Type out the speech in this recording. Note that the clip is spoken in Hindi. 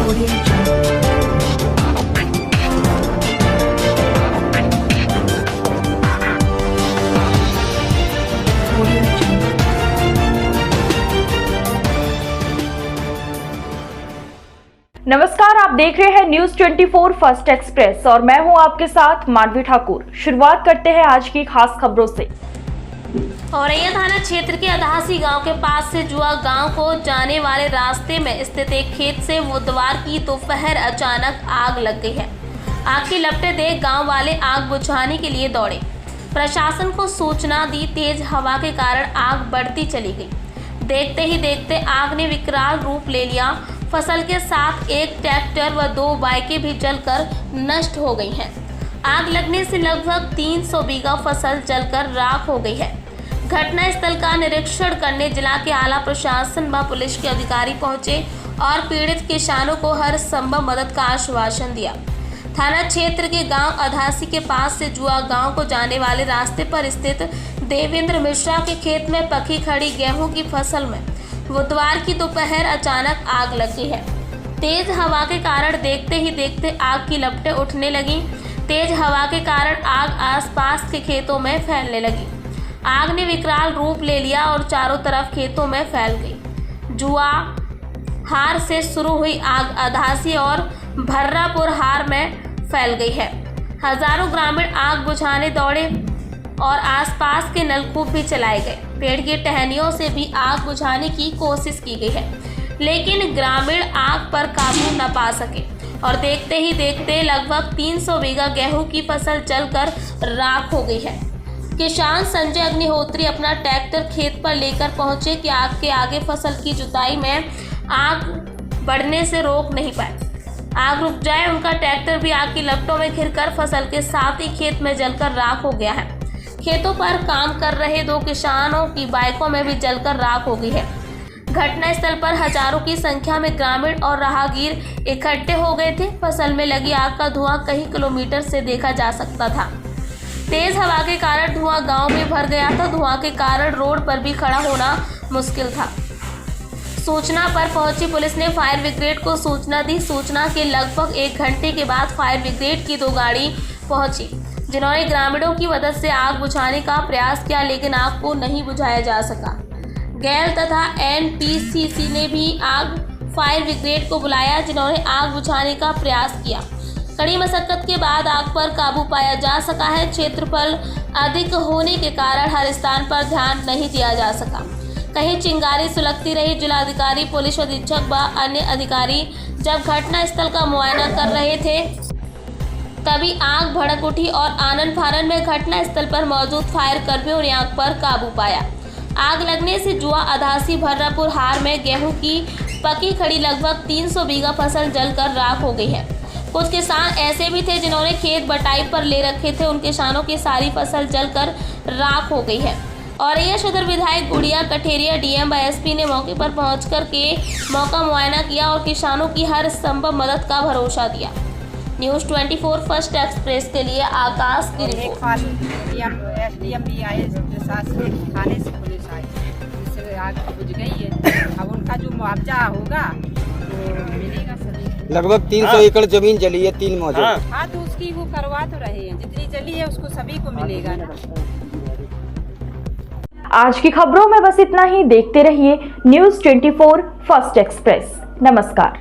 नमस्कार, आप देख रहे हैं न्यूज 24 फर्स्ट एक्सप्रेस और मैं हूं आपके साथ मानवी ठाकुर। शुरुआत करते हैं आज की खास खबरों से। औरैया थाना क्षेत्र के अधासी गांव के पास से जुआ गांव को जाने वाले रास्ते में स्थित एक खेत से बुधवार की दोपहर अचानक आग लग गई है। आग की लपटें देख गांव वाले आग बुझाने के लिए दौड़े। प्रशासन को सूचना दी, तेज हवा के कारण आग बढ़ती चली गई। देखते ही देखते आग ने विकराल रूप ले लिया। फसल के साथ एक ट्रैक्टर व 2 बाइकें भी जलकर नष्ट हो गई हैं। आग लगने से लगभग 300 बीघा फसल जलकर राख हो गई है। घटनास्थल का निरीक्षण करने जिला के आला प्रशासन व पुलिस के अधिकारी पहुंचे और पीड़ित किसानों को हर संभव मदद का आश्वासन दिया। थाना क्षेत्र के गांव अधासी के पास से जुआ गांव को जाने वाले रास्ते पर स्थित देवेंद्र मिश्रा के खेत में पकी खड़ी गेहूं की फसल में बुधवार की दोपहर अचानक आग लग गई है। तेज हवा के कारण देखते ही देखते आग की लपटें उठने लगीं। तेज हवा के कारण आग आसपास के खेतों में फैलने लगी। आग ने विकराल रूप ले लिया और चारों तरफ खेतों में फैल गई। जुआ हार से शुरू हुई आग अधासी और भर्रापुर हार में फैल गई है। हजारों ग्रामीण आग बुझाने दौड़े और आसपास के नलकूप भी चलाए गए। पेड़ की टहनियों से भी आग बुझाने की कोशिश की गई है, लेकिन ग्रामीण आग पर काबू न पा सके और देखते ही देखते लगभग 300 बीघा गेहूं की फसल जलकर राख हो गई है। किसान संजय अग्निहोत्री अपना ट्रैक्टर खेत पर लेकर पहुंचे कि आग के आगे फसल की जुताई में आग बढ़ने से रोक नहीं पाए। आग रुक जाए, उनका ट्रैक्टर भी आग की लपटों में घिरकर फसल के साथ ही खेत में जलकर राख हो गया है। खेतों पर काम कर रहे 2 किसानों की बाइकों में भी जलकर राख हो गई है। घटनास्थल पर हजारों की संख्या में ग्रामीण और राहगीर इकट्ठे हो गए थे। फसल में लगी आग का धुआं कई किलोमीटर से देखा जा सकता था। तेज हवा के कारण धुआं गांव में भर गया था। धुआं के कारण रोड पर भी खड़ा होना मुश्किल था। सूचना पर पहुंची पुलिस ने फायर ब्रिगेड को सूचना दी। सूचना के लगभग 1 घंटे के बाद फायर ब्रिगेड की 2 गाड़ी पहुंची, जिन्होंने ग्रामीणों की मदद से आग बुझाने का प्रयास किया, लेकिन आग को नहीं बुझाया जा सका। गैल तथा एनपीसीसी ने भी आग फायर ब्रिगेड को बुलाया, जिन्होंने आग बुझाने का प्रयास किया। कड़ी मशक्कत के बाद आग पर काबू पाया जा सका है। क्षेत्रफल अधिक होने के कारण हर स्थान पर ध्यान नहीं दिया जा सका। कहीं चिंगारी सुलगती रही। जिलाधिकारी, पुलिस अधीक्षक व अन्य अधिकारी जब घटनास्थल का मुआयना कर रहे थे, तभी आग भड़क उठी और आनन फानन में घटनास्थल पर मौजूद फायर कर्मियों ने आग पर काबू पाया। आग लगने से जुआ अधासी भर्रापुर हार में गेहूं की पकी खड़ी लगभग 300 बीघा फसल जलकर राख हो गई है। कुछ किसान ऐसे भी थे जिन्होंने खेत बटाई पर ले रखे थे। उन किसानों की सारी फसल जलकर राख हो गई है। औरैया सदर विधायक गुड़िया कठेरिया, डीएम व एसपी ने मौके पर पहुंचकर के मौका मुआयना किया और किसानों की हर संभव मदद का भरोसा दिया। न्यूज 24 फर्स्ट एक्सप्रेस के लिए आकाश की रिपोर्ट। एसडीएम भी आए, थाने से पुलिस आई, इससे आग बुझ गई है। अब उनका जो मुआवजा होगा वो मिलेगा सभी। लगभग 300 एकड़ जमीन जली है 3 मौजूद। हाँ, तो उसकी वो करवा तो रहे हैं, जितनी जली है उसको सभी को मिलेगा ना। आज की खबरों में बस इतना ही। देखते रहिए न्यूज 24 फर्स्ट एक्सप्रेस। नमस्कार।